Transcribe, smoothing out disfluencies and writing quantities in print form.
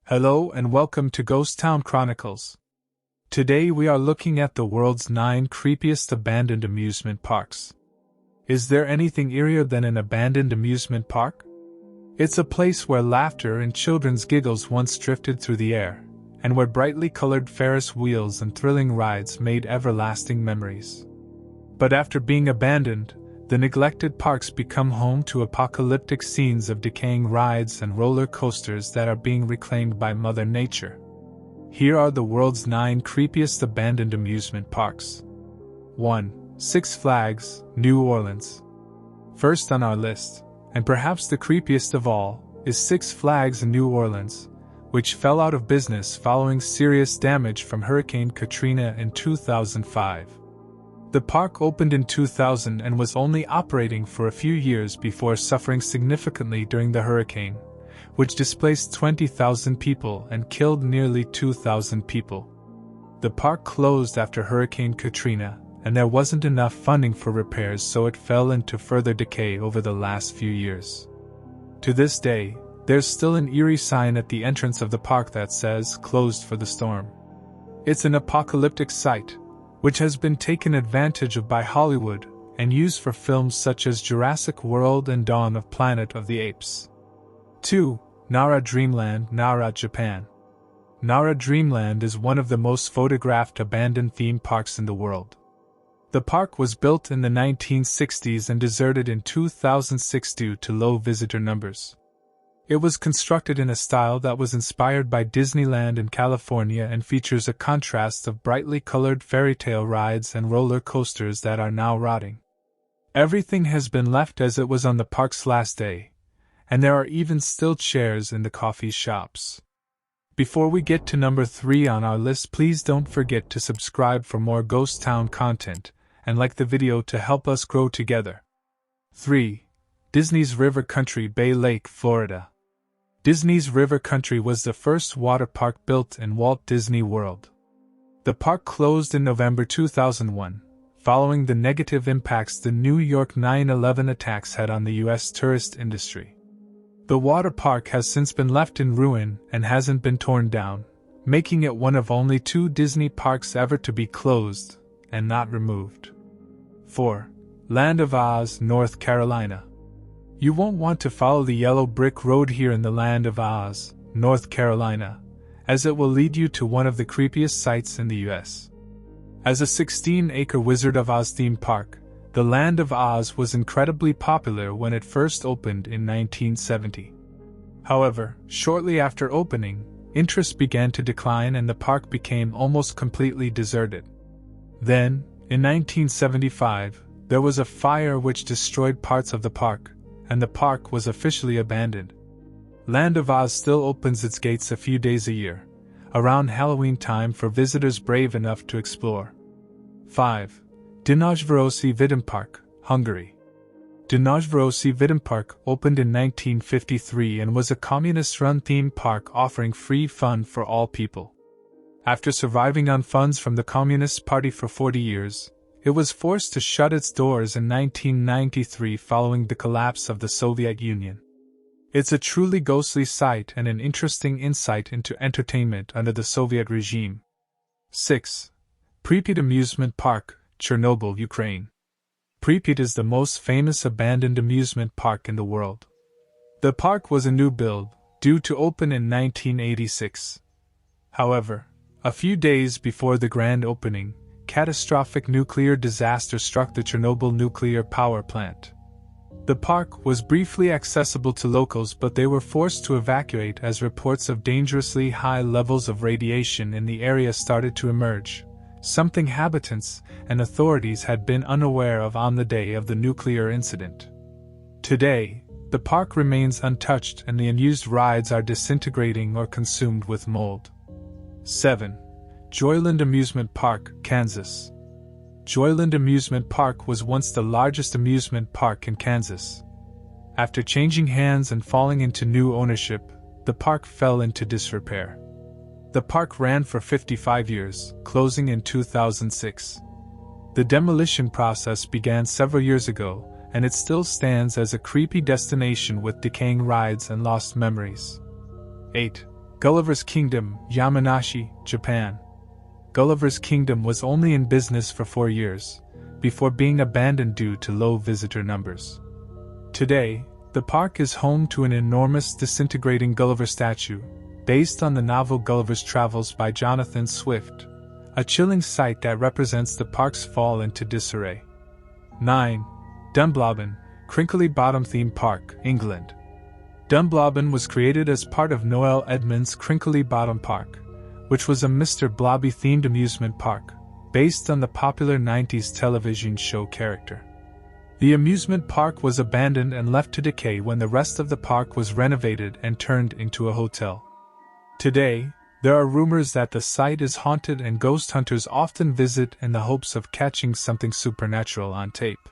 Hello and welcome to Ghost Town Chronicles. Today we are looking at the world's 9 creepiest abandoned amusement parks. Is there anything eerier than an abandoned amusement park? It's a place where laughter and children's giggles once drifted through the air, and where brightly colored Ferris wheels and thrilling rides made everlasting memories. But after being abandoned, the neglected parks become home to apocalyptic scenes of decaying rides and roller coasters that are being reclaimed by Mother Nature. Here are the world's 9 creepiest abandoned amusement parks. 1. Six Flags, New Orleans. First on our list, and perhaps the creepiest of all, is Six Flags in New Orleans, which fell out of business following serious damage from Hurricane Katrina in 2005. The park opened in 2000 and was only operating for a few years before suffering significantly during the hurricane, which displaced 20,000 people and killed nearly 2,000 people. The park closed after Hurricane Katrina, and there wasn't enough funding for repairs, so it fell into further decay over the last few years. To this day, there's still an eerie sign at the entrance of the park that says "Closed for the storm." It's an apocalyptic site, which has been taken advantage of by Hollywood and used for films such as Jurassic World and Dawn of Planet of the Apes. 2. Nara Dreamland, Nara, Japan. Nara Dreamland is one of the most photographed abandoned theme parks in the world. The park was built in the 1960s and deserted in 2006 due to low visitor numbers. It was constructed in a style that was inspired by Disneyland in California and features a contrast of brightly colored fairy tale rides and roller coasters that are now rotting. Everything has been left as it was on the park's last day, and there are even still chairs in the coffee shops. Before we get to number 3 on our list, please don't forget to subscribe for more Ghost Town content and like the video to help us grow together. 3. Disney's River Country, Bay Lake, Florida. Disney's River Country was the first water park built in Walt Disney World. The park closed in November 2001, following the negative impacts the New York 9/11 attacks had on the U.S. tourist industry. The water park has since been left in ruin and hasn't been torn down, making it one of only 2 Disney parks ever to be closed and not removed. 4. Land of Oz, North Carolina. You won't want to follow the yellow brick road here in the Land of Oz, North Carolina, as it will lead you to one of the creepiest sites in the U.S. As a 16-acre Wizard of Oz theme park, the Land of Oz was incredibly popular when it first opened in 1970. However, shortly after opening, interest began to decline and the park became almost completely deserted. Then, in 1975, there was a fire which destroyed parts of the park, and the park was officially abandoned. Land of Oz still opens its gates a few days a year, around Halloween time, for visitors brave enough to explore. 5. Dunaujvarosi Vidampark, Hungary. Dunaujvarosi Vidampark opened in 1953 and was a communist-run theme park offering free fun for all people. After surviving on funds from the Communist Party for 40 years, it was forced to shut its doors in 1993 following the collapse of the Soviet Union. It's a truly ghostly sight and an interesting insight into entertainment under the Soviet regime. 6. Pripyat Amusement Park, Chernobyl, Ukraine. Pripyat is the most famous abandoned amusement park in the world. The park was a new build, due to open in 1986. However, a few days before the grand opening, catastrophic nuclear disaster struck the Chernobyl nuclear power plant. The park was briefly accessible to locals, but they were forced to evacuate as reports of dangerously high levels of radiation in the area started to emerge, something inhabitants and authorities had been unaware of on the day of the nuclear incident. Today, the park remains untouched and the unused rides are disintegrating or consumed with mold. 7. Joyland Amusement Park, Kansas. Joyland Amusement Park was once the largest amusement park in Kansas. After changing hands and falling into new ownership, the park fell into disrepair. The park ran for 55 years, closing in 2006. The demolition process began several years ago, and it still stands as a creepy destination with decaying rides and lost memories. 8. Gulliver's Kingdom, Yamanashi, Japan. Gulliver's Kingdom was only in business for 4 years, before being abandoned due to low visitor numbers. Today, the park is home to an enormous disintegrating Gulliver statue, based on the novel Gulliver's Travels by Jonathan Swift, a chilling sight that represents the park's fall into disarray. 9. Dunblobbin, Crinkly Bottom Theme Park, England. Dunblobbin was created as part of Noel Edmonds' Crinkly Bottom Park, which was a Mr. Blobby-themed amusement park, based on the popular 90s television show character. The amusement park was abandoned and left to decay when the rest of the park was renovated and turned into a hotel. Today, there are rumors that the site is haunted and ghost hunters often visit in the hopes of catching something supernatural on tape.